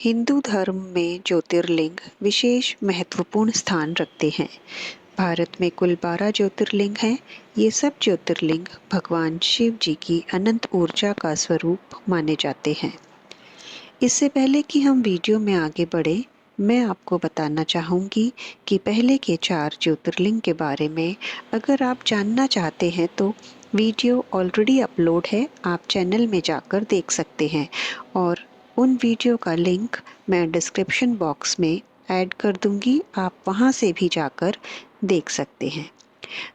हिंदू धर्म में ज्योतिर्लिंग विशेष महत्वपूर्ण स्थान रखते हैं। भारत में कुल 12 ज्योतिर्लिंग हैं। ये सब ज्योतिर्लिंग भगवान शिव जी की अनंत ऊर्जा का स्वरूप माने जाते हैं। इससे पहले कि हम वीडियो में आगे बढ़े, मैं आपको बताना चाहूँगी कि पहले के 4 ज्योतिर्लिंग के बारे में अगर आप जानना चाहते हैं तो वीडियो ऑलरेडी अपलोड है, आप चैनल में जाकर देख सकते हैं और उन वीडियो का लिंक मैं डिस्क्रिप्शन बॉक्स में ऐड कर दूंगी, आप वहां से भी जाकर देख सकते हैं।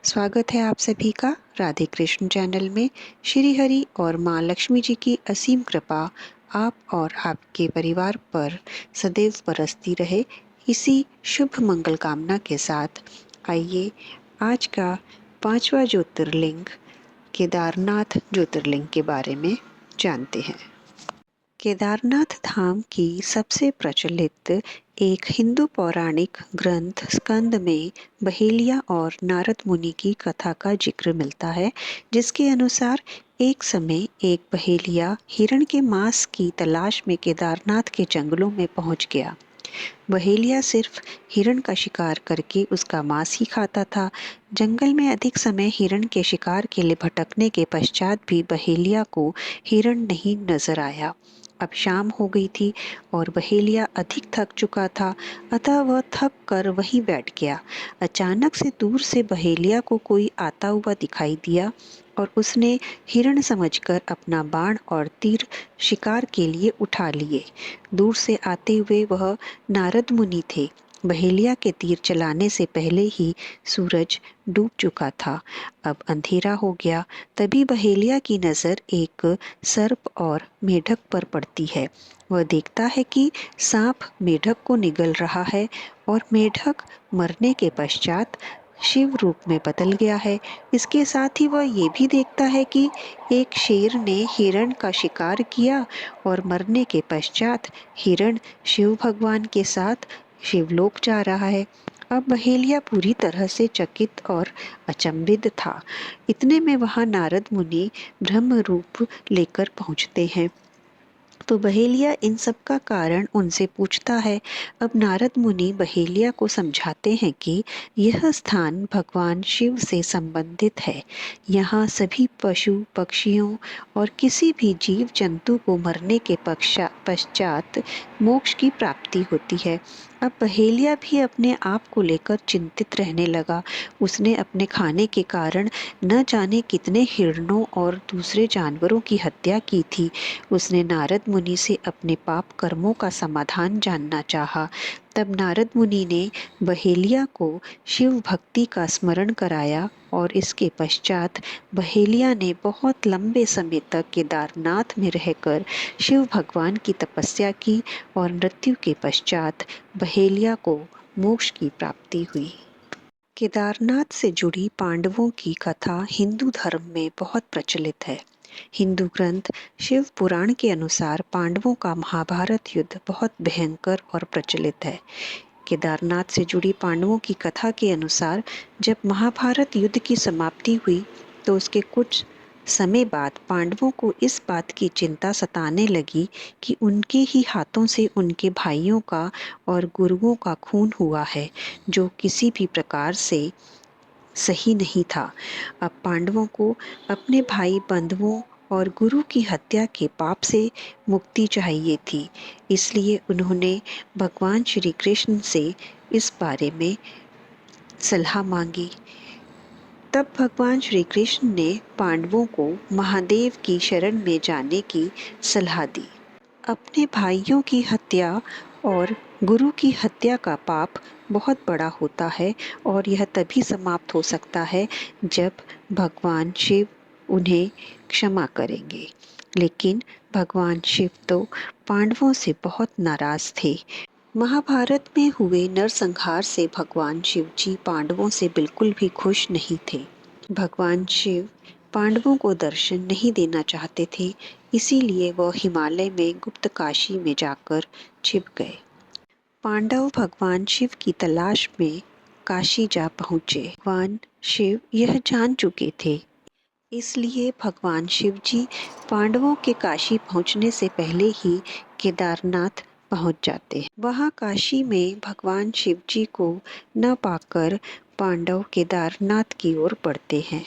स्वागत है आप सभी का राधे कृष्ण चैनल में। श्री हरि और माँ लक्ष्मी जी की असीम कृपा आप और आपके परिवार पर सदैव बरसती रहे, इसी शुभ मंगल कामना के साथ आइए आज का 5वां ज्योतिर्लिंग केदारनाथ ज्योतिर्लिंग के बारे में जानते हैं। केदारनाथ धाम की सबसे प्रचलित एक हिंदू पौराणिक ग्रंथ स्कंद में बहेलिया और नारद मुनि की कथा का जिक्र मिलता है, जिसके अनुसार एक समय एक बहेलिया हिरण के मांस की तलाश में केदारनाथ के जंगलों में पहुंच गया। बहेलिया सिर्फ हिरण का शिकार करके उसका मांस ही खाता था। जंगल में अधिक समय हिरण के शिकार के लिए भटकने के पश्चात भी बहेलिया को हिरण नहीं नजर आया। अब शाम हो गई थी और बहेलिया अधिक थक चुका था, अतः वह थक कर वहीं बैठ गया। अचानक से दूर से बहेलिया को कोई आता हुआ दिखाई दिया और उसने हिरण समझकर अपना बाण और तीर शिकार के लिए उठा लिए। दूर से आते हुए वह नारद मुनि थे। बहेलिया के तीर चलाने से पहले ही सूरज डूब चुका था। अब अंधेरा हो गया। तभी बहेलिया की नज़र एक सर्प और मेढक पर पड़ती है। वह देखता है कि सांप मेढक को निगल रहा है और मेढक मरने के पश्चात शिव रूप में बदल गया है। इसके साथ ही वह ये भी देखता है कि एक शेर ने हिरण का शिकार किया और मरने के पश्चात हिरण शिव भगवान के साथ शिवलोक जा रहा है। अब बहेलिया पूरी तरह से चकित और अचंभित था। इतने में वहां नारद मुनि ब्रह्म रूप लेकर पहुंचते हैं। तो बहेलिया इन सब का कारण उनसे पूछता है। अब नारद मुनि बहेलिया को समझाते हैं कि यह स्थान भगवान शिव से संबंधित है। यहाँ सभी पशु पक्षियों और किसी भी जीव जंतु को मरने के पश्चात मोक्ष की प्राप्ति होती है। अब बहेलिया भी अपने आप को लेकर चिंतित रहने लगा। उसने अपने खाने के कारण न जाने कितने हिरणों और दूसरे जानवरों की हत्या की थी। उसने नारद मुनि से अपने पाप कर्मों का समाधान जानना चाहा। तब नारद मुनि ने बहेलिया को शिव भक्ति का स्मरण कराया और इसके पश्चात बहेलिया ने बहुत लंबे समय तक केदारनाथ में रहकर शिव भगवान की तपस्या की और मृत्यु के पश्चात बहेलिया को मोक्ष की प्राप्ति हुई। केदारनाथ से जुड़ी पांडवों की कथा हिंदू धर्म में बहुत प्रचलित है। हिंदू ग्रंथ शिव पुराण के अनुसार पांडवों का महाभारत युद्ध बहुत भयंकर और प्रचलित है। केदारनाथ से जुड़ी पांडवों की कथा के अनुसार जब महाभारत युद्ध की समाप्ति हुई तो उसके कुछ समय बाद पांडवों को इस बात की चिंता सताने लगी कि उनके ही हाथों से उनके भाइयों का और गुरुओं का खून हुआ है, जो किसी भी प्रकार से सही नहीं था। अब पांडवों को अपने भाई बंधुओं और गुरु की हत्या के पाप से मुक्ति चाहिए थी। इसलिए उन्होंने भगवान श्री कृष्ण से इस बारे में सलाह मांगी। तब भगवान श्री कृष्ण ने पांडवों को महादेव की शरण में जाने की सलाह दी। अपने भाइयों की हत्या और गुरु की हत्या का पाप बहुत बड़ा होता है और यह तभी समाप्त हो सकता है जब भगवान शिव उन्हें क्षमा करेंगे। लेकिन भगवान शिव तो पांडवों से बहुत नाराज थे। महाभारत में हुए नरसंहार से भगवान शिव जी पांडवों से बिल्कुल भी खुश नहीं थे। भगवान शिव पांडवों को दर्शन नहीं देना चाहते थे, इसीलिए वह हिमालय में गुप्त काशी में जाकर छिप गए। पांडव भगवान शिव की तलाश में काशी जा पहुँचे। भगवान शिव यह जान चुके थे, इसलिए भगवान शिव जी पांडवों के काशी पहुँचने से पहले ही केदारनाथ पहुंच जाते हैं। वहां काशी में भगवान शिव जी को न पाकर पांडव केदारनाथ की ओर बढ़ते हैं।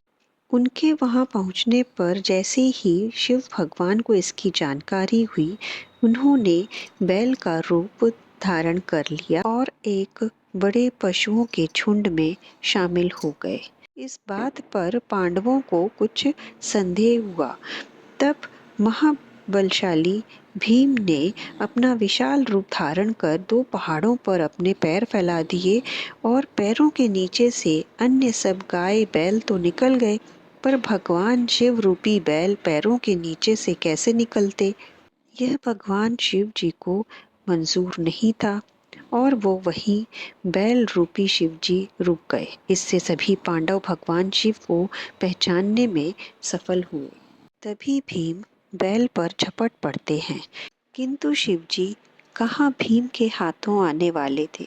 उनके वहां पहुंचने पर जैसे ही शिव भगवान को इसकी जानकारी हुई, उन्होंने बैल का रूप धारण कर लिया और एक बड़े पशुओं के झुंड में शामिल हो गए। इस बात पर पांडवों को कुछ संदेह हुआ। तब महाबलशाली भीम ने अपना विशाल रूप धारण कर दो पहाड़ों पर अपने पैर फैला दिए और पैरों के नीचे से अन्य सब गाय बैल तो निकल गए, पर भगवान शिव रूपी बैल पैरों के नीचे से कैसे निकलते, यह भगवान शिव जी को मंजूर नहीं था और वो वहीं बैल रूपी शिव जी रुक गए। इससे सभी पांडव भगवान शिव को पहचानने में सफल हुए। तभी भीम बैल पर झपट पड़ते हैं, किंतु शिवजी कहाँ भीम के हाथों आने वाले थे।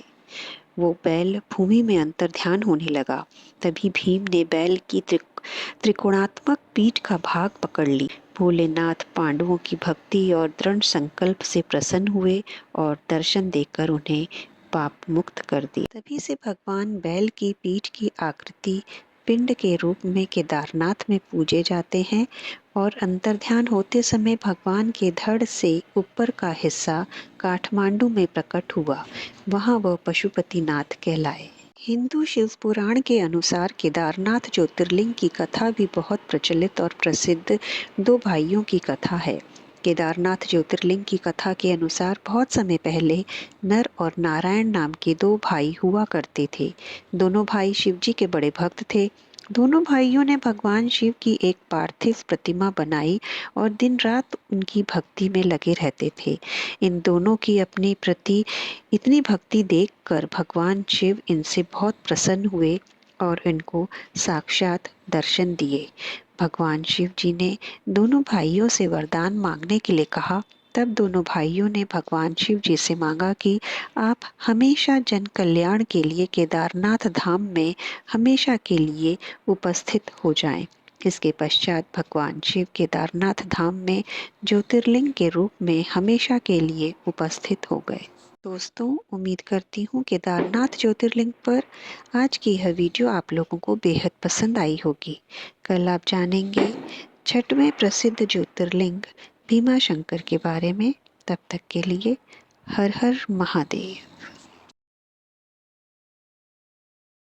वो बैल भूमि में अंतर्ध्यान होने लगा। तभी भीम ने बैल की त्रिकोणात्मक पीठ का भाग पकड़ ली। भोलेनाथ पांडवों की भक्ति और दृढ़ संकल्प से प्रसन्न हुए और दर्शन देकर उन्हें पाप मुक्त कर दिया। तभी से भगवान बैल की पीठ की आकृति पिंड के रूप में केदारनाथ में पूजे जाते हैं और अंतर्ध्यान होते समय भगवान के धड़ से ऊपर का हिस्सा काठमांडू में प्रकट हुआ। वहाँ वह पशुपतिनाथ कहलाए। हिंदू शिव पुराण के अनुसार केदारनाथ ज्योतिर्लिंग की कथा भी बहुत प्रचलित और प्रसिद्ध दो भाइयों की कथा है। केदारनाथ ज्योतिर्लिंग की कथा के अनुसार बहुत समय पहले नर और नारायण नाम के दो भाई हुआ करते थे। दोनों भाई शिव जी के बड़े भक्त थे। दोनों भाइयों ने भगवान शिव की एक पार्थिव प्रतिमा बनाई और दिन रात उनकी भक्ति में लगे रहते थे। इन दोनों की अपनी प्रति इतनी भक्ति देखकर भगवान शिव इनसे बहुत प्रसन्न हुए और इनको साक्षात दर्शन दिए। भगवान शिव जी ने दोनों भाइयों से वरदान मांगने के लिए कहा। तब दोनों भाइयों ने भगवान शिव जी से मांगा कि आप हमेशा जन कल्याण के लिए केदारनाथ धाम में हमेशा के लिए उपस्थित हो जाएं। इसके पश्चात भगवान शिव केदारनाथ धाम में ज्योतिर्लिंग के रूप में हमेशा के लिए उपस्थित हो गए। दोस्तों, उम्मीद करती हूँ केदारनाथ ज्योतिर्लिंग पर आज की यह वीडियो आप लोगों को बेहद पसंद आई होगी। कल आप जानेंगे छठवें प्रसिद्ध ज्योतिर्लिंग भीमा शंकर के बारे में। तब तक के लिए हर हर महादेव।